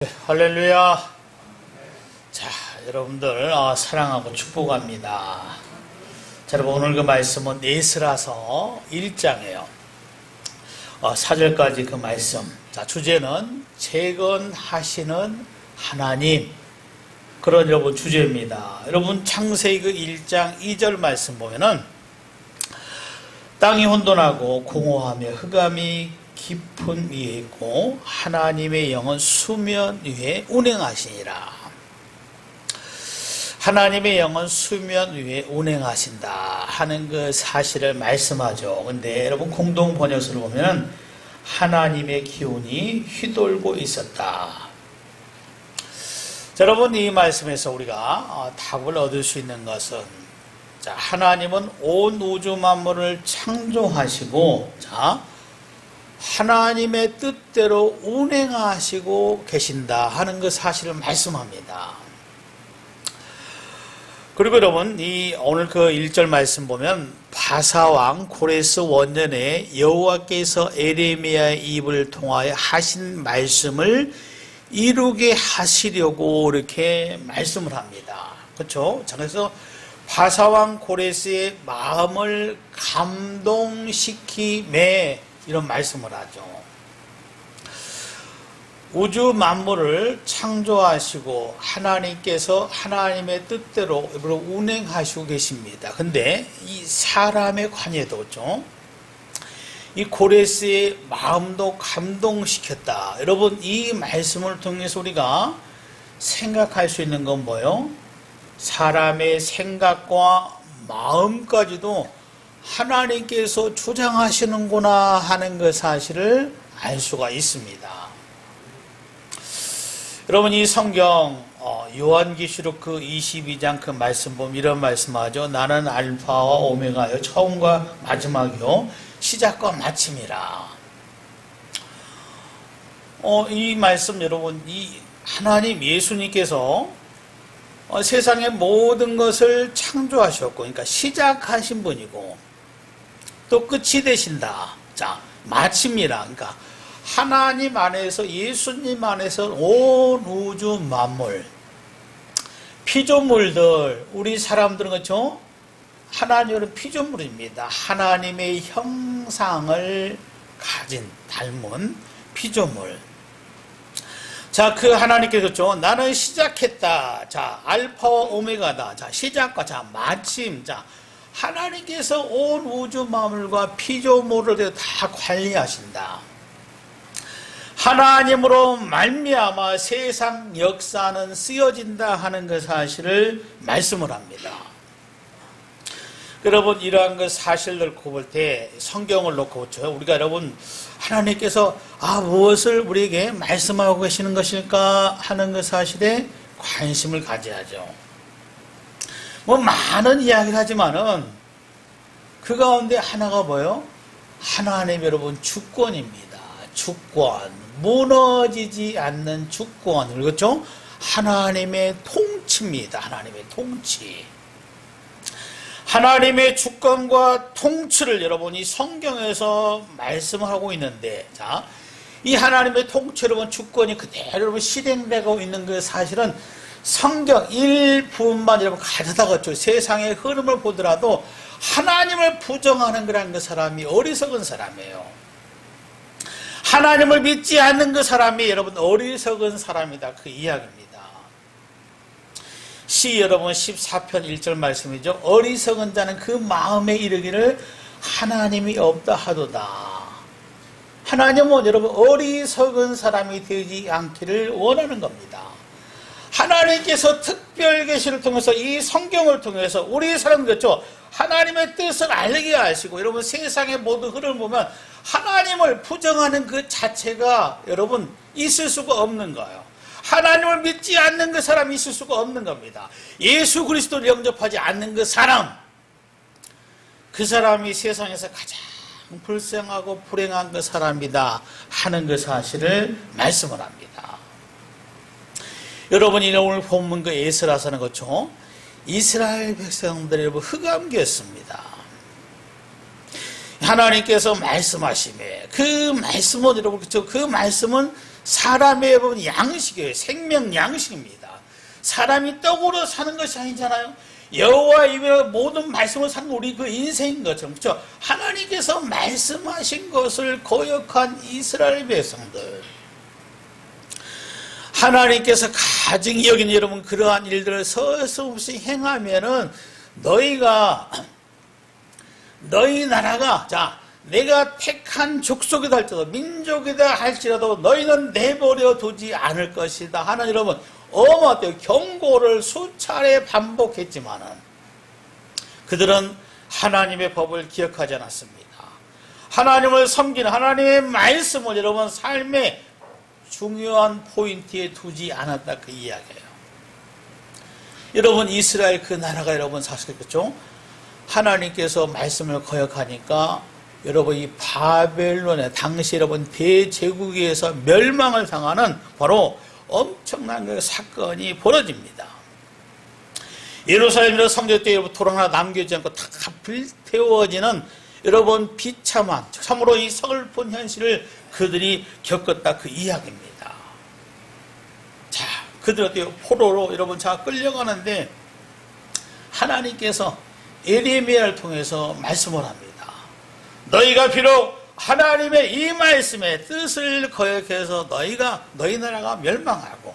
할렐루야. 자, 여러분들 사랑하고 축복합니다. 자, 여러분 오늘 그 말씀은 에스라서 1장이에요. 4절까지 그 말씀. 자, 주제는 재건하시는 하나님. 그런 여러분 주제입니다. 여러분 창세기 그 1장 2절 말씀 보면은 땅이 혼돈하고 공허하며 흑암이 깊은 위에 있고 하나님의 영은 수면 위에 운행하시니라. 하나님의 영은 수면 위에 운행하신다 하는 그 사실을 말씀하죠. 근데 여러분 공동 번역서를 보면 하나님의 기운이 휘돌고 있었다. 자, 여러분 이 말씀에서 우리가 답을 얻을 수 있는 것은, 자, 하나님은 온 우주 만물을 창조하시고, 자, 하나님의 뜻대로 운행하시고 계신다 하는 그 사실을 말씀합니다. 그리고 여러분 이 오늘 그 1절 말씀 보면 바사왕 고레스 원년에 여호와께서 에레미야의 입을 통하여 하신 말씀을 이루게 하시려고 이렇게 말씀을 합니다. 그렇죠? 그래서 바사왕 고레스의 마음을 감동시키매 이런 말씀을 하죠. 우주 만물을 창조하시고 하나님께서 하나님의 뜻대로 운행하시고 계십니다. 근데 이 사람의 관여도죠. 이 고레스의 마음도 감동시켰다. 여러분 이 말씀을 통해서 우리가 생각할 수 있는 건 뭐예요? 사람의 생각과 마음까지도 하나님께서 주장하시는구나 하는 그 사실을 알 수가 있습니다. 여러분 이 성경 요한계시록 그 22장 그 말씀 보면 이런 말씀하죠. 나는 알파와 오메가요, 처음과 마지막이요, 시작과 마침이라. 이 말씀 여러분 이 하나님 예수님께서 세상의 모든 것을 창조하셨고, 그러니까 시작하신 분이고 또 끝이 되신다. 자, 마침이라. 그러니까 하나님 안에서, 예수님 안에서 온 우주 만물, 피조물들, 우리 사람들은 그렇죠? 하나님은 피조물입니다. 하나님의 형상을 가진, 닮은 피조물. 자, 그 하나님께서 그렇죠? 나는 시작했다. 자, 알파와 오메가다. 자, 시작과 자, 마침. 자, 하나님께서 온 우주 만물과 피조물을 다 관리하신다. 하나님으로 말미암아 세상 역사는 쓰여진다 하는 그 사실을 말씀을 합니다. 여러분 이러한 그 사실을 놓고 볼 때 성경을 놓고 보죠. 우리가 여러분 하나님께서 무엇을 우리에게 말씀하고 계시는 것일까 하는 그 사실에 관심을 가져야죠. 많은 이야기를 하지만은 그 가운데 하나가 뭐예요? 하나님 여러분 주권입니다. 주권, 무너지지 않는 주권, 그렇죠? 하나님의 통치입니다. 하나님의 통치. 하나님의 주권과 통치를 여러분이 성경에서 말씀을 하고 있는데, 자, 이 하나님의 통치 여러분 주권이 그대로 여러분 실행되고 있는 그 사실은 성경 일부분만 여러분 가져다가 세상의 흐름을 보더라도 하나님을 부정하는 그런 그 사람이 어리석은 사람이에요. 하나님을 믿지 않는 그 사람이 여러분 어리석은 사람이다. 그 이야기입니다. 시 여러분 14편 1절 말씀이죠. 어리석은 자는 그 마음에 이르기를 하나님이 없다 하도다. 하나님은 여러분 어리석은 사람이 되지 않기를 원하는 겁니다. 하나님께서 특별 계시를 통해서 이 성경을 통해서 우리 사람들죠, 하나님의 뜻을 알게 하시고, 여러분 세상의 모든 흐름을 보면 하나님을 부정하는 그 자체가 여러분 있을 수가 없는 거예요. 하나님을 믿지 않는 그 사람이 있을 수가 없는 겁니다. 예수 그리스도를 영접하지 않는 그 사람, 그 사람이 세상에서 가장 불쌍하고 불행한 그 사람이다 하는 그 사실을 말씀을 합니다. 여러분이 오늘 본문 그 에스라서는 그렇죠? 이스라엘 백성들이 여러분 흑암기였습니다. 하나님께서 말씀하시매 그 말씀은 여러분 그렇죠? 그 말씀은 사람의 여러분 양식이에요. 생명 양식입니다. 사람이 떡으로 사는 것이 아니잖아요. 여호와 입의 모든 말씀을 사는 우리 그 인생인 것처럼, 그렇죠? 하나님께서 말씀하신 것을 거역한 이스라엘 백성들, 하나님께서 가증히 여기는 여러분 그러한 일들을 서슴없이 행하면은 너희 나라가, 자, 내가 택한 족속이다 할지라도 민족이다 할지라도 너희는 내버려 두지 않을 것이다 하는 여러분 어마어마한 경고를 수차례 반복했지만은 그들은 하나님의 법을 기억하지 않았습니다. 하나님을 섬기는 하나님의 말씀을 여러분 삶의 중요한 포인트에 두지 않았다, 그 이야기예요. 여러분 이스라엘 그 나라가 여러분 사실 그렇죠? 하나님께서 말씀을 거역하니까 여러분 이 바벨론의 당시 여러분 대제국에서 멸망을 당하는 바로 엄청난 그 사건이 벌어집니다. 예루살렘에서 성전 때 여러분 돌 하나 남겨지지 않고 다 불태워지는 여러분 비참한 참으로 이 서글픈 현실을 그들이 겪었다, 그 이야기입니다. 자, 그들 어때요? 포로로 여러분 자 끌려가는데 하나님께서 예레미야를 통해서 말씀을 합니다. 너희가 비록 하나님의 이 말씀의 뜻을 거역해서 너희 나라가 멸망하고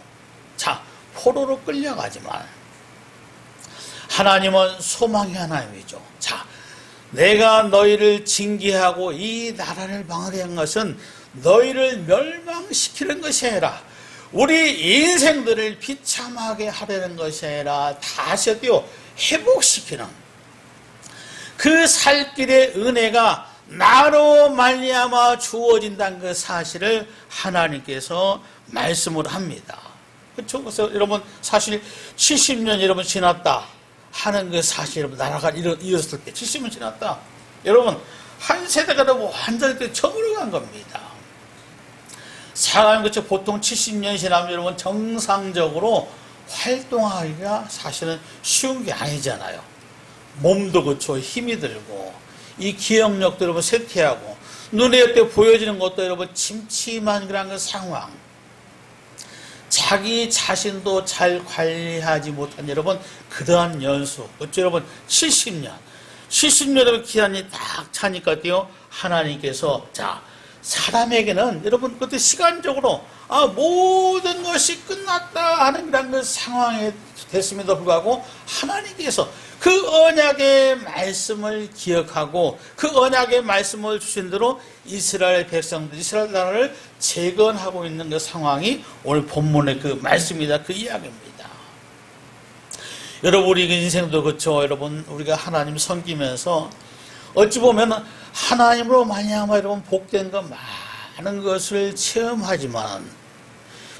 자 포로로 끌려가지만 하나님은 소망의 하나님이죠. 자, 내가 너희를 징계하고 이 나라를 망하게 한 것은 너희를 멸망시키는 것이 아니라 우리 인생들을 비참하게 하려는 것이 아니라 다시 어때요? 회복시키는 그 살 길의 은혜가 나로 말미암아 주어진다는 그 사실을 하나님께서 말씀을 합니다. 그렇죠? 그래서 여러분 사실 70년 여러분 지났다 하는 그 사실, 여러분 나라가 이었을 때 70년 지났다. 여러분 한 세대가 더 완전히 저물어 간 겁니다. 사람 그렇죠? 보통 70년 지나면 여러분 정상적으로 활동하기가 사실은 쉬운 게 아니잖아요. 몸도 그렇죠? 힘이 들고 이 기억력도 여러분 쇠퇴하고 눈에 보여지는 것도 여러분 침침한 그런 그 상황, 자기 자신도 잘 관리하지 못한 여러분 그러한 연수, 어째 여러분 70년 여러분 기한이 딱 차니까 어때요? 하나님께서 자 사람에게는 여러분 그때 시간적으로 모든 것이 끝났다 하는 그런 그 상황에 됐음에도 불구하고 하나님께서 그 언약의 말씀을 기억하고 그 언약의 말씀을 주신 대로 이스라엘 백성들, 이스라엘 나라를 재건하고 있는 그 상황이 오늘 본문의 그 말씀이다, 그 이야기입니다. 여러분 우리 인생도 그렇죠. 여러분 우리가 하나님 섬기면서 어찌 보면 하나님으로 말미암아 여러분 복된 것 많은 것을 체험하지만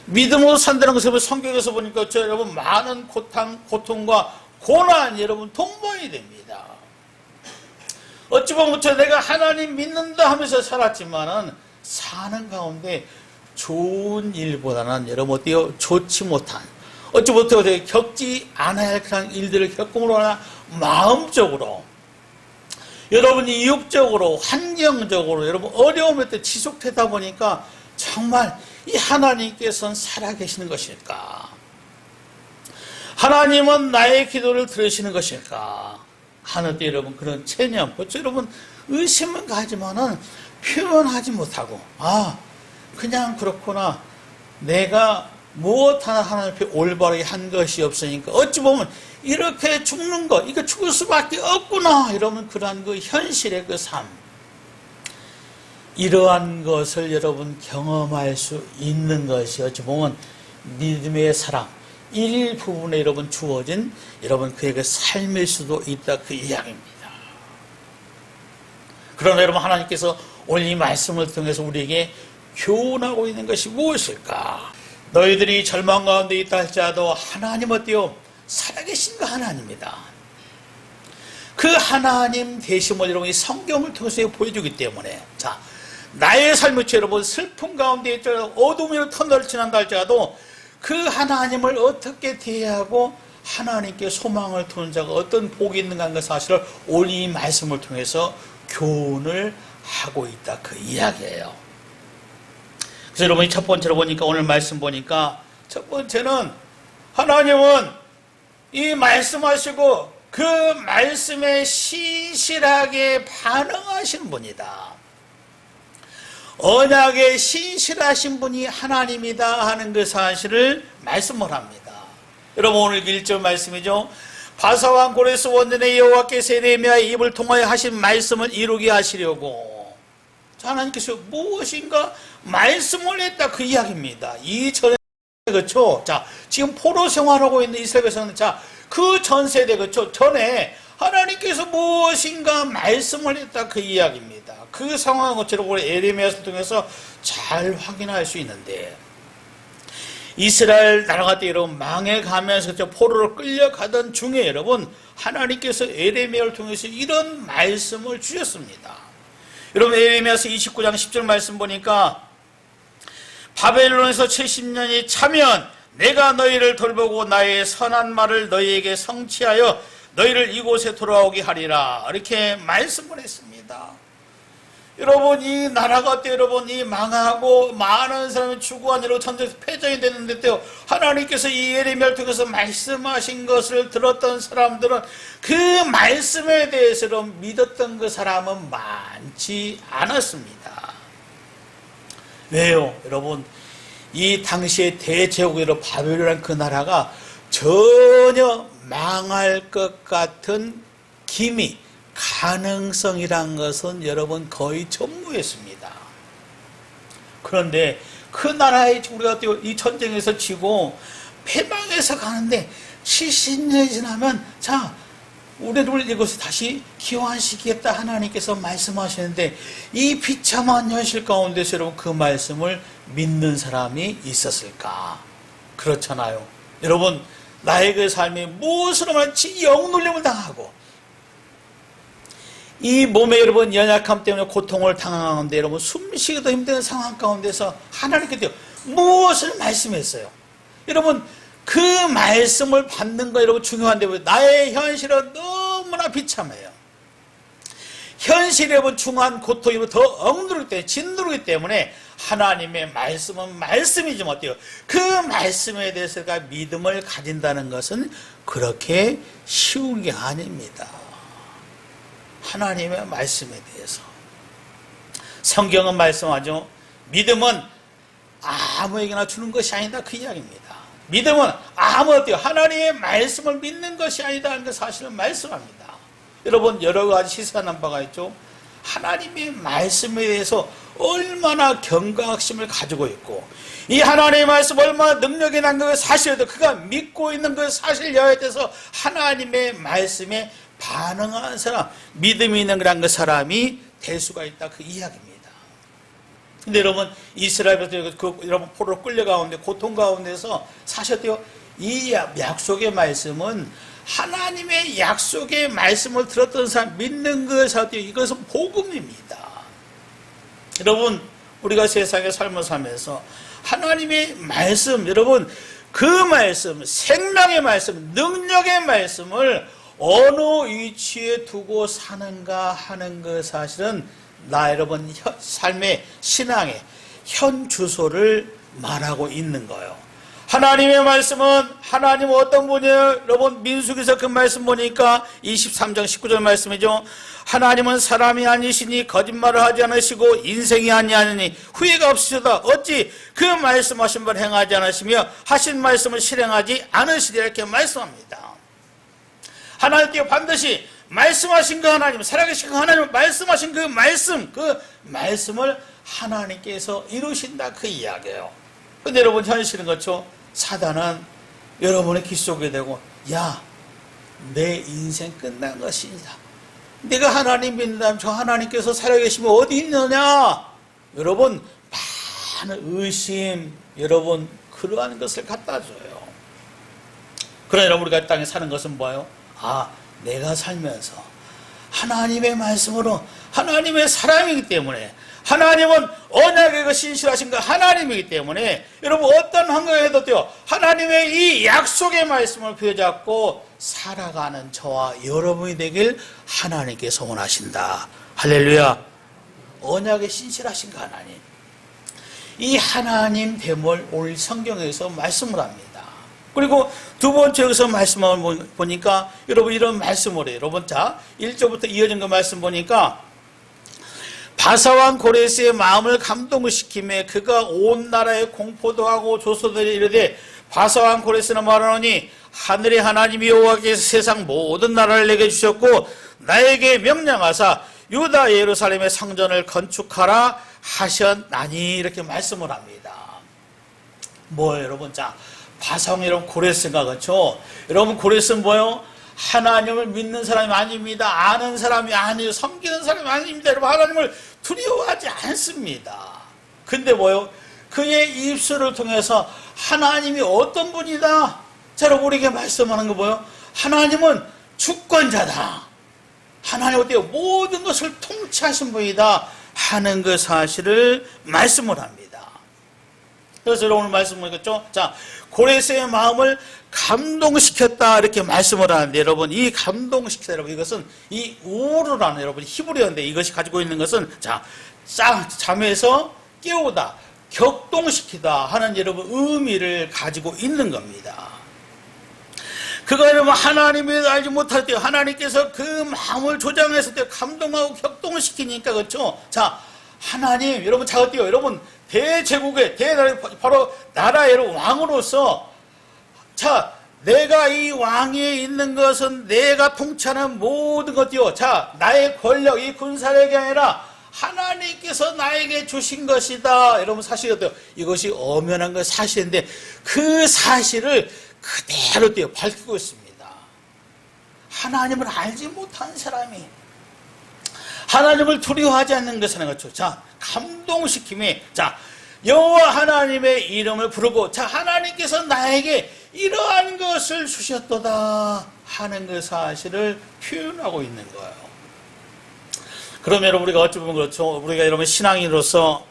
믿음으로 산다는 것을 성경에서 보니까 여러분 많은 고통과 고난 여러분 동반이 됩니다. 어찌 보면 내가 하나님 믿는다 하면서 살았지만은 사는 가운데 좋은 일보다는 여러분 어때요? 좋지 못한 어찌 보면 겪지 않아야 할 그런 일들을 겪음으로 하나 마음적으로 여러분이 육적으로 환경적으로 여러분 어려움에 때 지속되다 보니까 정말 이 하나님께서는 살아계시는 것일까? 하나님은 나의 기도를 들으시는 것일까? 하는 때 여러분 그런 체념, 그렇죠? 여러분 의심은 가지만은 표현하지 못하고 그냥 그렇구나. 내가 무엇 하나 하나님 앞에 올바르게 한 것이 없으니까 어찌 보면 이렇게 죽는 것, 이거 죽을 수밖에 없구나. 이러면 그러한 그 현실의 그 삶, 이러한 것을 여러분 경험할 수 있는 것이 어찌 보면 믿음의 사람 일부분에 여러분 주어진 여러분 그의 그 삶일 수도 있다, 그 이야기입니다. 그러나 여러분 하나님께서 오늘 이 말씀을 통해서 우리에게 교훈하고 있는 것이 무엇일까? 너희들이 절망 가운데 있다 할지라도 하나님 어때요? 살아계신 그 하나님이다. 그 하나님 되심을 여러분이 성경을 통해서 보여주기 때문에 자 나의 삶의 여러분 슬픔 가운데 있더라도 어둠으로 터널을 지난다 할지라도 그 하나님을 어떻게 대하고 하나님께 소망을 두는 자가 어떤 복이 있는가 하는 사실을 오늘 이 말씀을 통해서 교훈을 하고 있다, 그 이야기예요. 그래서 여러분이 첫 번째로 보니까, 오늘 말씀 보니까 첫 번째는 하나님은 이 말씀하시고 그 말씀에 신실하게 반응하시는 분이다. 언약에 신실하신 분이 하나님이다 하는 그 사실을 말씀을 합니다. 여러분, 오늘 1절 말씀이죠. 바사왕 고레스 원년에 여호와께서 에레미야의 입을 통하여 하신 말씀을 이루게 하시려고, 하나님께서 무엇인가 말씀을 했다, 그 이야기입니다. 이전에, 그렇죠? 자, 지금 포로 생활하고 있는 이스라엘 백성은, 자, 그 전 세대, 그렇죠? 전에 하나님께서 무엇인가 말씀을 했다, 그 이야기입니다. 그 상황을 거치고 에레미야서를 통해서 잘 확인할 수 있는데, 이스라엘 나라가 때 여러분 망해가면서 그렇죠? 포로로 끌려가던 중에 여러분 하나님께서 에레미야를 통해서 이런 말씀을 주셨습니다. 여러분, 에레미야서 29장 10절 말씀 보니까, 바벨론에서 70년이 차면 내가 너희를 돌보고 나의 선한 말을 너희에게 성취하여 너희를 이곳에 돌아오게 하리라, 이렇게 말씀을 했습니다. 여러분, 이 나라가 때 여러분 이 망하고 많은 사람이 죽어간 일로 전쟁에서 패전이 됐는데 때 하나님께서 이 예레미야를 통해서 말씀하신 것을 들었던 사람들은 그 말씀에 대해서 믿었던 그 사람은 많지 않았습니다. 왜요? 여러분, 이 당시에 대제국으로 바벨론이라는 그 나라가 전혀 망할 것 같은 기미, 가능성이란 것은 여러분 거의 전무했습니다. 그런데 그 나라에 우리가 이 전쟁에서 지고 패망해서 가는데 70년이 지나면, 자, 우리를 이곳에 다시 기환시키겠다 하나님께서 말씀하시는데, 이 비참한 현실 가운데서 여러분 그 말씀을 믿는 사람이 있었을까? 그렇잖아요. 여러분, 나의 그 삶이 무엇으로 말치 영놀림을 당하고 이 몸에 여러분 연약함 때문에 고통을 당하는데 여러분 숨쉬기도 힘든 상황 가운데서 하나님께서 무엇을 말씀했어요? 여러분, 그 말씀을 받는 거 여러분 중요한데, 나의 현실은 너무나 비참해요. 현실에 여러분 중한 고통이 더 억누르기 때문에, 짓누르기 때문에 하나님의 말씀은 말씀이지만 어때요? 그 말씀에 대해서가 믿음을 가진다는 것은 그렇게 쉬운 게 아닙니다. 하나님의 말씀에 대해서 성경은 말씀하죠. 믿음은 아무에게나 주는 것이 아니다, 그 이야기입니다. 믿음은 어때요? 하나님의 말씀을 믿는 것이 아니다 하는 그 사실을 말씀합니다. 여러분, 여러 가지 시사하는 바가 있죠. 하나님의 말씀에 대해서 얼마나 경각심을 가지고 있고, 이 하나님의 말씀 얼마나 능력이 난 그 사실에도 그가 믿고 있는 그 사실 여하에 대해서 하나님의 말씀에 반응하는 사람, 믿음이 있는 그 사람이 될 수가 있다, 그 이야기입니다. 근데 여러분, 이스라엘에서 여러분 포로로 끌려가는데 고통 가운데서 사셨대요. 이 약속의 말씀은 하나님의 약속의 말씀을 들었던 사람, 믿는 것을 이것은 복음입니다. 여러분, 우리가 세상에 삶을 살면서 하나님의 말씀, 여러분 그 말씀, 생명의 말씀, 능력의 말씀을 어느 위치에 두고 사는가 하는 그 사실은 여러분 삶의 신앙의 현 주소를 말하고 있는 거예요. 하나님의 말씀은 하나님 어떤 분이에요? 여러분 민수기서 그 말씀 보니까 23장 19절 말씀이죠. 하나님은 사람이 아니시니 거짓말을 하지 않으시고 인생이 아니하니 후회가 없으시다. 어찌 그 말씀하신 바를 행하지 않으시며 하신 말씀을 실행하지 않으시리라, 이렇게 말씀합니다. 하나님께 반드시 말씀하신 그 하나님, 살아계신 그 하나님, 말씀하신 그 말씀을 하나님께서 이루신다, 그 이야기예요. 근데 여러분 현실은 그렇죠. 사단은 여러분의 귀 속에 대고, 야, 내 인생 끝난 것이다. 내가 하나님 믿는다면 저 하나님께서 살아계시면 어디 있느냐? 여러분 많은 의심, 여러분 그러한 것을 갖다 줘요. 그러나 여러분 우리가 땅에 사는 것은 뭐예요? 내가 살면서 하나님의 말씀으로 하나님의 사람이기 때문에, 하나님은 언약의 그 신실하신 그 하나님이기 때문에 여러분 어떤 환경에도 돼요. 하나님의 이 약속의 말씀을 부여잡고 살아가는 저와 여러분이 되길 하나님께서 원하신다. 할렐루야. 언약의 신실하신 그 하나님. 이 하나님 됨을 오늘 성경에서 말씀을 합니다. 그리고 두 번째 여기서 말씀을 보니까 여러분 이런 말씀을 해요. 여러분 자 1절부터 이어진 그 말씀 보니까 바사왕 고레스의 마음을 감동시키며 그가 온 나라에 공포도 하고 조소들이 이르되 바사왕 고레스는 말하노니 하늘의 하나님 여호와께서 세상 모든 나라를 내게 주셨고 나에게 명령하사 유다 예루살렘의 성전을 건축하라 하셨나니 이렇게 말씀을 합니다. 뭐예요 여러분? 자 바사왕 여러분 고레스가 그렇죠? 여러분 고레스는 뭐예요? 하나님을 믿는 사람이 아닙니다. 아는 사람이 아니에요. 섬기는 사람이 아닙니다. 여러분 하나님을 두려워하지 않습니다. 근데 뭐예요? 그의 입술을 통해서 하나님이 어떤 분이다? 자 여러분 우리에게 말씀하는 거 뭐예요? 하나님은 주권자다. 하나님 어때요? 모든 것을 통치하신 분이다 하는 그 사실을 말씀을 합니다. 그래서 오늘 말씀을 했죠. 자, 고레스의 마음을 감동시켰다 이렇게 말씀을 하는데 여러분 이 감동시키다 여러분 이것은 이 우르라는 여러분 히브리어인데 이것이 가지고 있는 것은 자 잠에서 깨우다 격동시키다 하는 여러분 의미를 가지고 있는 겁니다. 그가 여러분 하나님을 알지 못할 때 하나님께서 그 마음을 조장했을 때 감동하고 격동시키니까 그렇죠. 자 하나님 여러분 자 어때요? 여러분 대제국의 대나라 바로 나라의 여러분 왕으로서 자 내가 이 왕위에 있는 것은 내가 통치하는 모든 것이요. 자 나의 권력 이 군사력이 아니라 하나님께서 나에게 주신 것이다. 여러분 사실이 어때요? 이것이 엄연한 건 사실인데 그 사실을 그대로 띄어 밝히고 있습니다. 하나님을 알지 못한 사람이 하나님을 두려워하지 않는 것은 그렇죠. 자 감동시킴이 자 여호와 하나님의 이름을 부르고 자 하나님께서 나에게 이러한 것을 주셨도다 하는 그 사실을 표현하고 있는 거예요. 그러면 여러분 우리가 어찌 보면 그렇죠. 우리가 여러분 신앙인으로서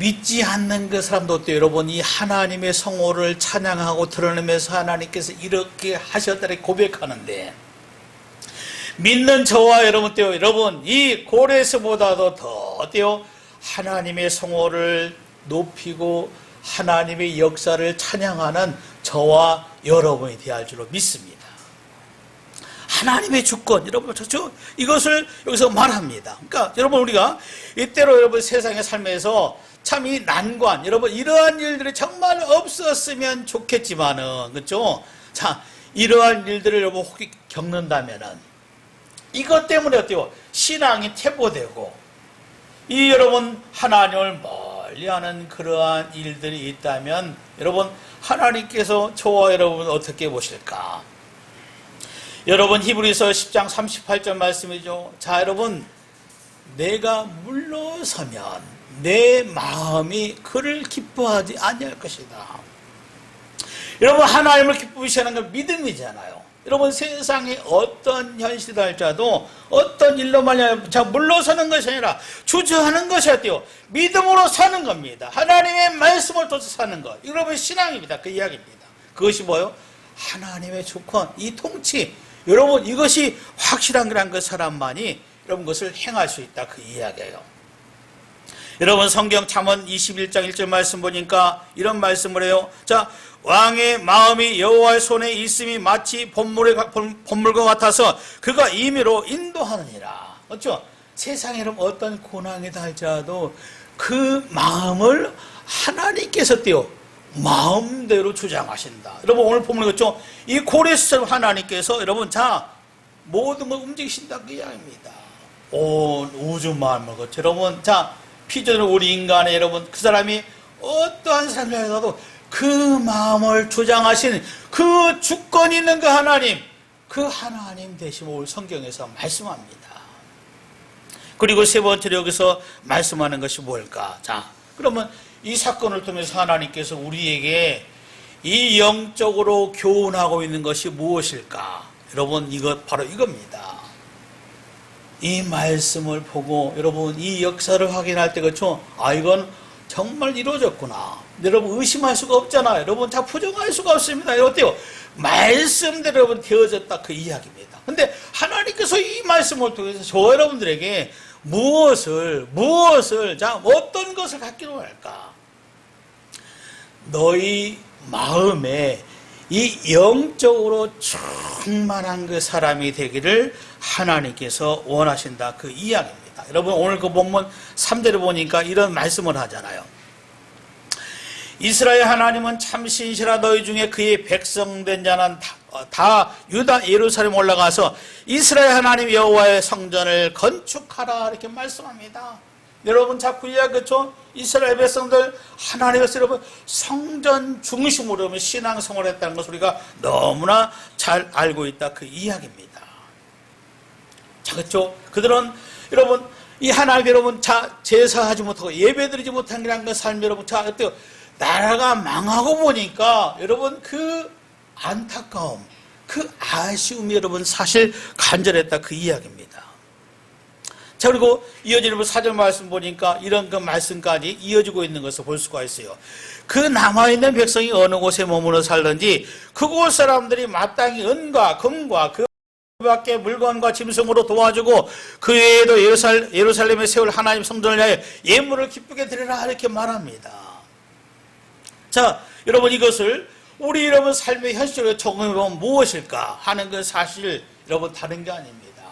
믿지 않는 그 사람도 어때요? 여러분 이 하나님의 성호를 찬양하고 드러내면서 하나님께서 이렇게 하셨다 이렇게 고백하는데 믿는 저와 여러분 어때요? 여러분 이 고레스보다도 더 어때요? 하나님의 성호를 높이고 하나님의 역사를 찬양하는 저와 여러분이 되어야 할 줄로 믿습니다. 하나님의 주권 여러분 그렇죠? 이것을 여기서 말합니다. 그러니까 여러분 우리가 이때로 여러분 세상의 삶에서 참 이 난관 여러분 이러한 일들이 정말 없었으면 좋겠지만은 그렇죠? 자 이러한 일들을 여러분 혹시 겪는다면은 이것 때문에 어때요? 신앙이 퇴보되고 이 여러분 하나님을 멀리하는 그러한 일들이 있다면 여러분 하나님께서 저와 여러분 어떻게 보실까? 여러분 히브리서 10장 38절 말씀이죠. 자 여러분 내가 물러서면 내 마음이 그를 기뻐하지 아니할 것이다. 여러분 하나님을 기쁘시하는 건 믿음이잖아요. 여러분 세상에 어떤 현실이 할지라도 어떤 일로 말이야 자 물러서는 것이 아니라 주저하는 것이 어때요? 믿음으로 사는 겁니다. 하나님의 말씀을 통해서 사는 것. 여러분 신앙입니다. 그 이야기입니다. 그것이 뭐예요? 하나님의 주권, 이 통치. 여러분 이것이 확실한 그 사람만이 여러분 그것을 행할 수 있다. 그 이야기예요. 여러분 성경 잠언 21장 1절 말씀 보니까 이런 말씀을 해요. 자 왕의 마음이 여호와의 손에 있음이 마치 본물과 같아서 그가 임의로 인도하느니라. 그렇죠? 세상에 여러분 어떤 고난이다 할지라도 그 마음을 하나님께서 띄워 마음대로 주장하신다. 여러분 오늘 보면 그렇죠? 이 고레스 하나님께서 여러분 자 모든 걸 움직이신다 그 이야기입니다. 온 우주 마음을 그렇죠? 여러분 자 피조물 우리 인간의 여러분 그 사람이 어떠한 사람이라도 그 마음을 주장하신 그 주권 있는 그 하나님 되심을 성경에서 말씀합니다. 그리고 세 번째로 여기서 말씀하는 것이 뭘까? 자, 그러면 이 사건을 통해서 하나님께서 우리에게 이 영적으로 교훈하고 있는 것이 무엇일까? 여러분 이것 바로 이겁니다. 이 말씀을 보고 여러분 이 역사를 확인할 때 그렇죠? 아 이건 정말 이루어졌구나. 여러분 의심할 수가 없잖아요. 여러분 다 부정할 수가 없습니다. 어때요? 말씀대로 여러분 되어졌다 그 이야기입니다. 근데 하나님께서 이 말씀을 통해서 저 여러분들에게 무엇을, 자, 어떤 것을 갖기로 할까? 너희 마음에 이 영적으로 충만한 그 사람이 되기를 하나님께서 원하신다. 그 이야기입니다. 여러분, 오늘 그 본문 3절을 보니까 이런 말씀을 하잖아요. 이스라엘 하나님은 참 신실하 너희 중에 그의 백성된 자는 다 유다 예루살렘 올라가서 이스라엘 하나님 여호와의 성전을 건축하라 이렇게 말씀합니다. 여러분 자꾸 이야기죠. 이스라엘 백성들 하나님께서 여러분 성전 중심으로 신앙생활을 했다는 것을 우리가 너무나 잘 알고 있다 그 이야기입니다. 자, 그렇죠? 그들은 여러분 이 하나님 여러분 자 제사하지 못하고 예배드리지 못한 그런 그 삶 여러분 자 어때요? 나라가 망하고 보니까 여러분 그 안타까움, 그 아쉬움이 여러분 사실 간절했다 그 이야기입니다. 자, 그리고 이어지는 4절 말씀 보니까 이런 그 말씀까지 이어지고 있는 것을 볼 수가 있어요. 그 남아있는 백성이 어느 곳에 머무르 살든지 그곳 사람들이 마땅히 은과 금과 그 밖에 물건과 짐승으로 도와주고 그 외에도 예루살렘에 세울 하나님 성전을 위하여 예물을 기쁘게 드리라 이렇게 말합니다. 자, 여러분 이것을 우리 여러분 삶의 현실로 적용해보면 무엇일까 하는 그 사실 여러분 다른 게 아닙니다.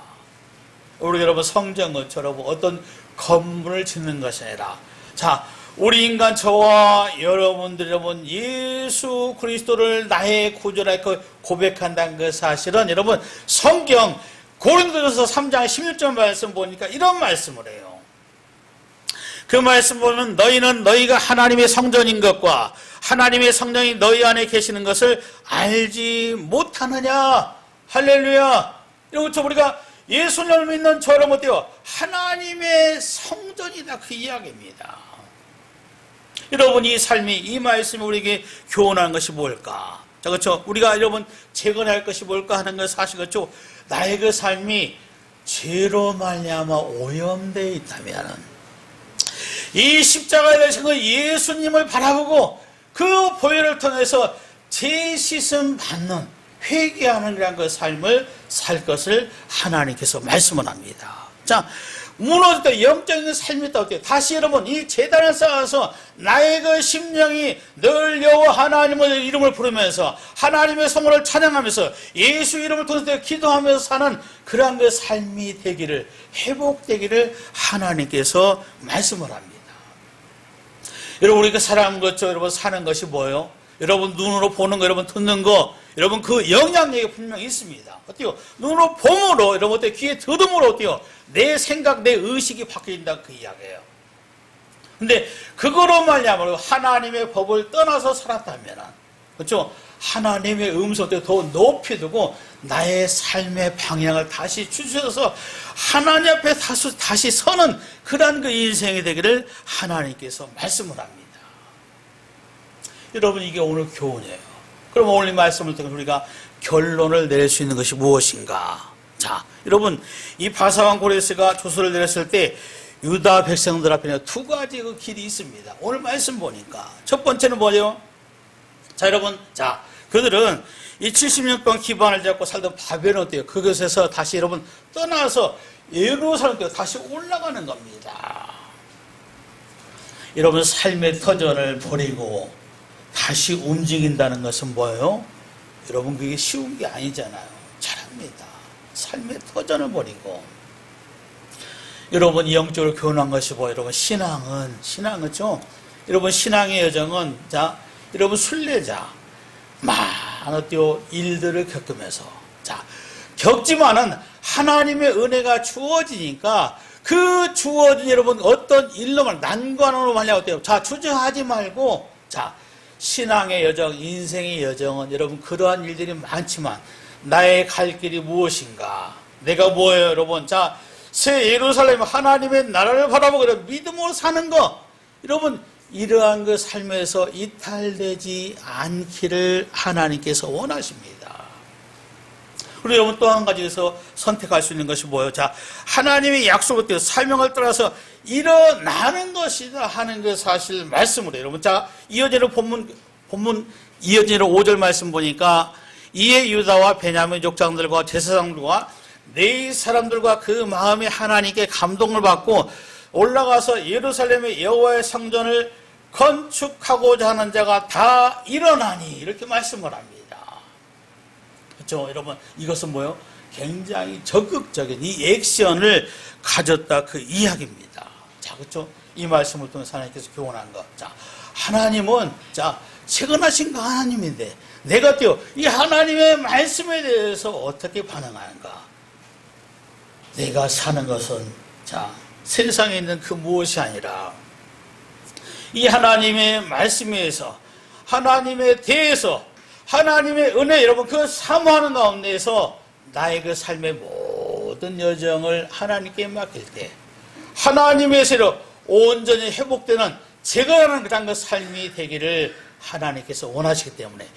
우리 여러분 성전처럼 어떤 건물을 짓는 것이 아니라 자 우리 인간 저와 여러분들 여러분 예수 그리스도를 나의 구주라 고백한다는 그 사실은 여러분 성경 고린도전서 3장 16절 말씀 보니까 이런 말씀을 해요. 그 말씀 보면 너희는 너희가 하나님의 성전인 것과 하나님의 성령이 너희 안에 계시는 것을 알지 못하느냐. 할렐루야. 이러고 우리가 예수님을 믿는 저런 어때요? 하나님의 성전이다 그 이야기입니다. 여러분 이 삶이 이 말씀이 우리에게 교훈하는 것이 뭘까? 자, 그렇죠? 우리가 여러분 재건할 것이 뭘까 하는 건 사실 그렇죠? 나의 그 삶이 죄로 말미암아 오염되어 있다면 이 십자가에 대해서 그 예수님을 바라보고 그 보혈을 통해서 재시씀 받는 회개하는 그런 그 삶을 살 것을 하나님께서 말씀을 합니다. 자, 무너질 때 영적인 삶이 있다 어때요? 다시 여러분 이 제단을 쌓아서 나의 그 심령이 늘 여호와 하나님의 이름을 부르면서 하나님의 성호를 찬양하면서 예수 이름을 통해서 기도하면서 사는 그러한 그 삶이 되기를 회복되기를 하나님께서 말씀을 합니다. 여러분 우리가 사람 것죠 여러분 사는 것이 뭐예요? 여러분 눈으로 보는 거 여러분 듣는 거 여러분 그 영향력이 분명히 있습니다. 어때요? 눈으로 봄으로 여러분 어때요? 귀에 들음으로 어때요? 내 생각 내 의식이 바뀐다 그 이야기예요. 근데 그거로 말미암아 하나님의 법을 떠나서 살았다면 그렇죠? 하나님의 음성을 더 높이 두고 나의 삶의 방향을 다시 주셔서 하나님 앞에 다시 서는 그러한 그 인생이 되기를 하나님께서 말씀을 합니다. 여러분 이게 오늘 교훈이에요. 그럼 오늘 이 말씀을 통해 우리가 결론을 내릴 수 있는 것이 무엇인가? 자, 여러분 이 바사왕 고레스가 조서를 내렸을 때 유다 백성들 앞에는 두 가지 그 길이 있습니다. 오늘 말씀 보니까 첫 번째는 뭐죠? 자, 여러분, 자 그들은 이 70년 기반을 잡고 살던 바벨은 어때요? 그것에서 다시 여러분 떠나서 예루살렘으로 다시 올라가는 겁니다. 여러분 삶의 터전을 버리고 다시 움직인다는 것은 뭐예요? 여러분 그게 쉬운 게 아니잖아요. 잘합니다. 삶의 터전을 버리고 여러분 영적으로 교훈한 것이 뭐예요? 여러분 신앙은 그렇죠? 여러분 신앙의 여정은 자 여러분 순례자 많은 일들을 겪으면서 자 겪지만은 하나님의 은혜가 주어지니까 그 주어진 여러분 어떤 일로만 난관으로 말려 어때요? 자 주저하지 말고 자 신앙의 여정, 인생의 여정은 여러분 그러한 일들이 많지만 나의 갈 길이 무엇인가? 내가 뭐예요, 여러분? 자, 새 예루살렘 하나님의 나라를 바라보고 믿음으로 사는 거. 여러분 이러한 그 삶에서 이탈되지 않기를 하나님께서 원하십니다. 그리고 여러분 또 한 가지에서 선택할 수 있는 것이 뭐예요? 자, 하나님의 약속을 띄워 사명을 따라서 일어나는 것이다 하는 그 사실 말씀을 해요. 여러분, 자, 이어지는 본문 이어지는 5절 말씀 보니까 이에 유다와 베냐민 족장들과 제사장들과 네 사람들과 그 마음에 하나님께 감동을 받고 올라가서 예루살렘의 여호와의 성전을 건축하고자 하는 자가 다 일어나니 이렇게 말씀을 합니다. 그렇죠? 여러분, 이것은 뭐예요? 굉장히 적극적인 이 액션을 가졌다 그 이야기입니다. 자, 그렇죠? 이 말씀을 통해서 하나님께서 교훈한 것. 자, 하나님은 최근하신 그 하나님인데 내가 이 하나님의 말씀에 대해서 어떻게 반응하는가? 내가 사는 것은 세상에 있는 그 무엇이 아니라 이 하나님의 말씀에 의해서 하나님에 대해서 하나님의 은혜, 여러분 그 사모하는 가운데에서 나의 그 삶의 모든 여정을 하나님께 맡길 때 하나님의 세로 온전히 회복되는 제거하는 그 삶이 되기를 하나님께서 원하시기 때문에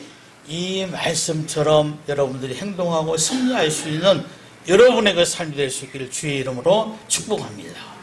이 말씀처럼 여러분들이 행동하고 승리할 수 있는 여러분의 그 삶이 될 수 있기를 주의 이름으로 축복합니다.